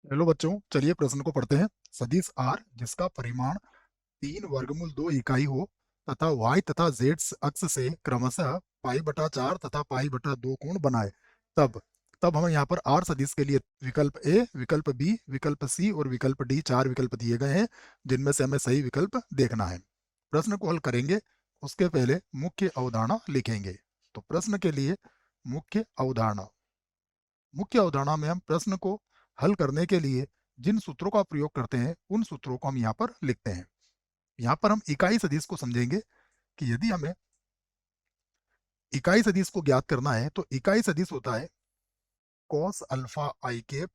Hello बच्चों, चलिए प्रश्न को पढ़ते हैं। सदिश आर जिसका परिमाण 3 वर्गमूल 2 इकाई हो तथा y तथा z अक्ष से क्रमशः पाई/4 तथा पाई/2 कोण बनाए, तब तब हमें यहाँ पर आर सदिश के लिए विकल्प ए, विकल्प बी, विकल्प सी और विकल्प डी 4 विकल्प दिए गए हैं, जिनमें से हमें सही विकल्प देखना है। प्रश्न को हल करेंगे उसके पहले मुख्य अवधारणा लिखेंगे। तो प्रश्न के लिए मुख्य अवधारणा मुख्य अवधारणा में हम प्रश्न को हल करने के लिए जिन सूत्रों का प्रयोग करते हैं उन सूत्रों को हम यहाँ पर लिखते हैं। यहाँ पर हम इकाई सदिश को समझेंगे कि यदि हमें इकाई सदिश को ज्ञात करना है तो इकाई सदिश होता है कॉस अल्फा आई कैप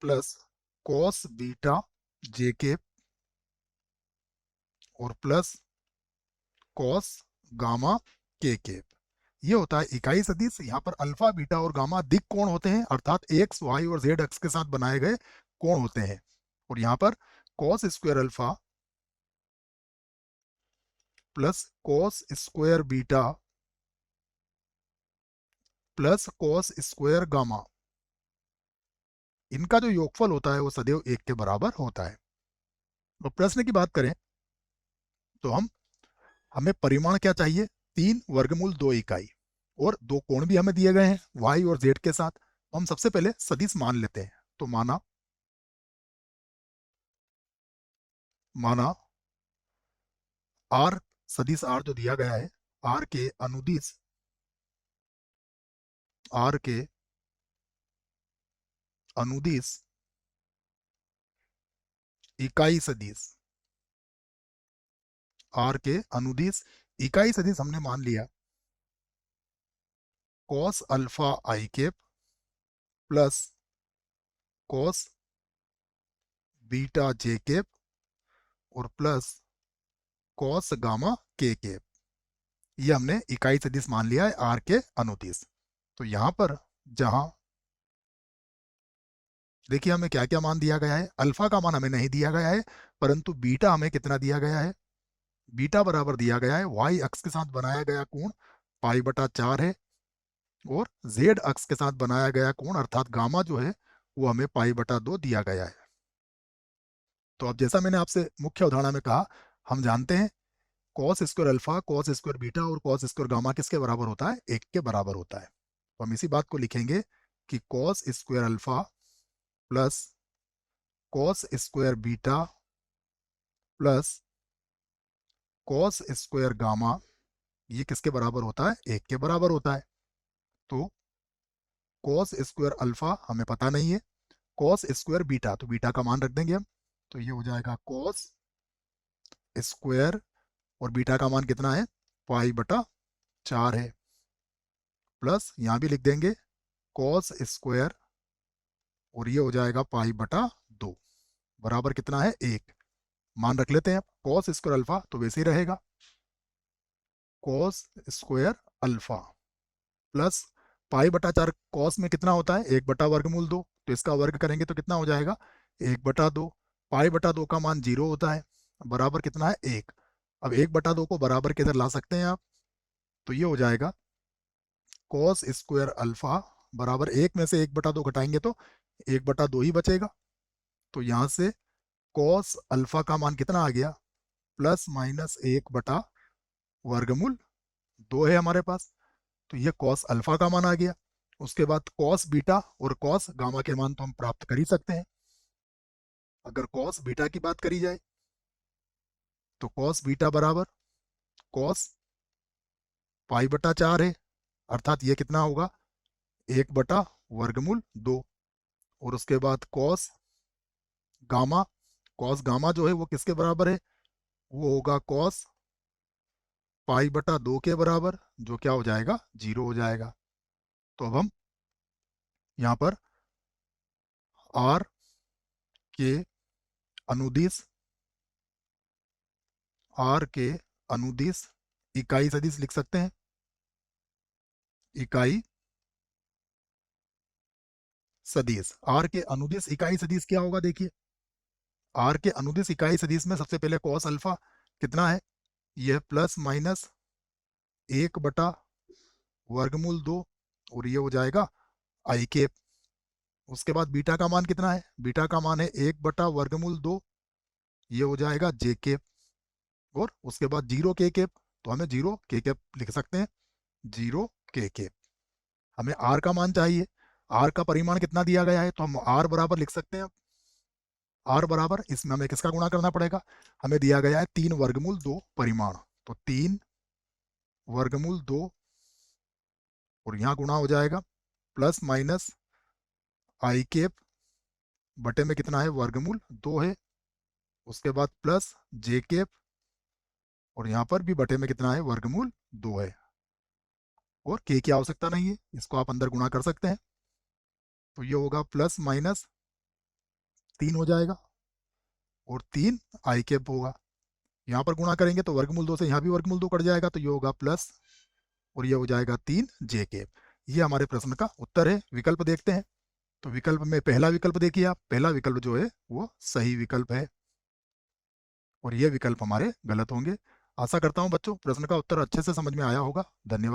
प्लस कॉस बीटा जे कैप और प्लस कॉस गामा के कैप। ये होता है इकाई सदिश। यहाँ पर अल्फा, बीटा और गामा दिक कोण होते हैं, अर्थात एक्स, वाई और जेड अक्ष के साथ बनाए गए कोण होते हैं। और यहाँ पर cos square alpha plus cos square beta plus cos square gamma, इनका जो योगफल होता है वो सदैव 1 के बराबर होता है। तो प्रश्न की बात करें तो हमें परिमाण क्या चाहिए? 3 वर्गमूल 2 इकाई और दो कोण भी हमें दिए गए हैं y और z के साथ। तो हम सबसे पहले सदिश मान लेते हैं। तो माना माना r, सदिश r जो दिया गया है, r के अनुदिश r के अनुदिश इकाई सदिश r के अनुदिश इकाई सदिश हमने मान लिया कॉस अल्फा आई कैप प्लस कॉस बीटा जे कैप और प्लस कॉस गामा के कैप। ये हमने इकाई सदिश मान लिया है आर के अनुदिश। तो यहां पर जहां देखिए हमें क्या क्या मान दिया गया है। अल्फा का मान हमें नहीं दिया गया है, परंतु बीटा हमें कितना दिया गया है? बीटा बराबर दिया गया है वाई अक्ष के साथ बनाया गया कोण पाई/4 है और जेड अक्ष के साथ बनाया गया कोण अर्थात गामा जो है वो हमें पाई/2 दिया गया है। तो अब जैसा मैंने आपसे मुख्य अवधारणा में कहा, हम जानते हैं cos square alpha, cos square beta और कॉस स्क्वायर गामा किसके बराबर होता है? 1 के बराबर होता है। तो हम इसी बात को लिखेंगे कि cos square alpha plus cos square beta plus cos square gamma, ये किसके बराबर होता है? 1 के बराबर होता है। तो कॉस स्क्वायर अल्फा हमें पता नहीं है, कॉस स्क्वायर बीटा, तो बीटा का मान रख देंगे हम। तो ये हो जाएगा कॉस स्क्वायर और बीटा का मान कितना है? पाई/4 है। प्लस यहाँ भी लिख देंगे कॉस स्क्वायर और ये हो जाएगा पाई/2 बराबर कितना है? 1। मान रख लेते हैं अब कॉस स्क्वायर अल्फा तो वैसे ही रहेगा cos square alpha plus pi. Cos में कितना होता है? 1/वर्गमूल 2, तो इसका वर्ग करेंगे तो कितना हो जाएगा? 1/2। पाई/2 का मान 0 होता है, बराबर कितना है? 1। अब 1/2 को बराबर किधर ला सकते हैं आप? तो ये हो जाएगा कॉस स्क्वायर अल्फा बराबर 1 में से 1/2 घटाएंगे तो 1/2 ही बचेगा। तो यहाँ से कॉस अल्फा का मान कितना आ गया? प्लस माइनस 1/वर्गमूल 2 है हमारे पास। तो ये कॉस अल्फा का मान आ गया। उसके बाद कॉस बीटा और कॉस गामा के मान तो हम प्राप्त कर ही सकते हैं। अगर कॉस बीटा की बात करी जाए तो कॉस बीटा बराबर कॉस पाई/4 है, अर्थात ये कितना होगा? 1/वर्गमूल 2। और उसके बाद गामा कॉस गामा जो है वो किसके बराबर है? वो होगा कॉस पाई/2 के बराबर, जो क्या हो जाएगा? 0 हो जाएगा। तो अब हम यहाँ पर आर के अनुदिश आर के अनुदिश इकाई सदिश लिख सकते हैं। इकाई सदिश आर के अनुदिश इकाई सदिश क्या होगा? देखिए आर के अनुदिश इकाई सदिश में सबसे पहले कॉस अल्फा कितना है? यह प्लस माइनस 1/वर्गमूल 2 और ये हो जाएगा आई कैप। उसके बाद बीटा का मान कितना है, बीटा का मान है 1/वर्गमूल 2, ये हो जाएगा जे केप। और उसके बाद 0 k कैप, तो हमें 0 k कैप लिख सकते हैं, 0 k कैप। हमें आर का मान चाहिए, आर का परिमाण कितना दिया गया है, तो हम आर बराबर लिख सकते हैं। आर बराबर, इसमें हमें किसका गुणा करना पड़ेगा, हमें दिया गया है 3/2 परिमाण, तो 3/2 और यहाँ गुणा हो जाएगा प्लस माइनस आई कैप बटे में कितना है, वर्गमूल 2 है। उसके बाद प्लस जे कैप और यहाँ पर भी बटे में कितना है, वर्गमूल 2 है। और के की आवश्यकता नहीं है, इसको आप अंदर गुणा कर सकते हैं। तो ये होगा प्लस माइनस 3 हो जाएगा और 3 i कैप होगा। यहाँ पर गुणा करेंगे तो वर्गमूल 2 से यहाँ भी वर्गमूल 2 कट जाएगा, तो ये होगा प्लस और ये हो जाएगा 3 j कैप। ये हमारे प्रश्न का उत्तर है। विकल्प देखते हैं। तो विकल्प में पहला विकल्प देखिए आप, पहला विकल्प जो है वो सही विकल्प है और ये विकल्प हमारे गलत होंगे। आशा करता हूँ बच्चों प्रश्न का उत्तर अच्छे से समझ में आया होगा। धन्यवाद।